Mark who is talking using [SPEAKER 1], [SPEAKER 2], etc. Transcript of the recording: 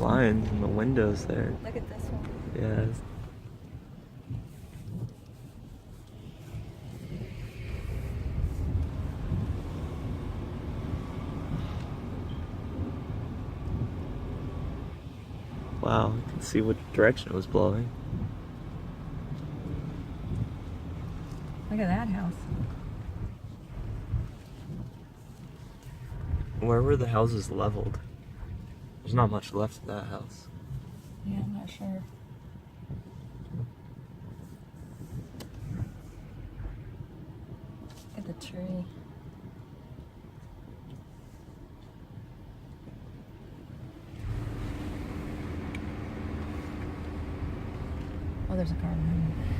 [SPEAKER 1] blinds and the windows there.
[SPEAKER 2] Look at this one.
[SPEAKER 1] Yeah. Wow, you can see what direction it was blowing.
[SPEAKER 2] Look at that house.
[SPEAKER 1] Where were the houses leveled? There's not much left of that house.
[SPEAKER 2] Yeah, I'm not sure. Look at the tree. Oh, there's a car behind me.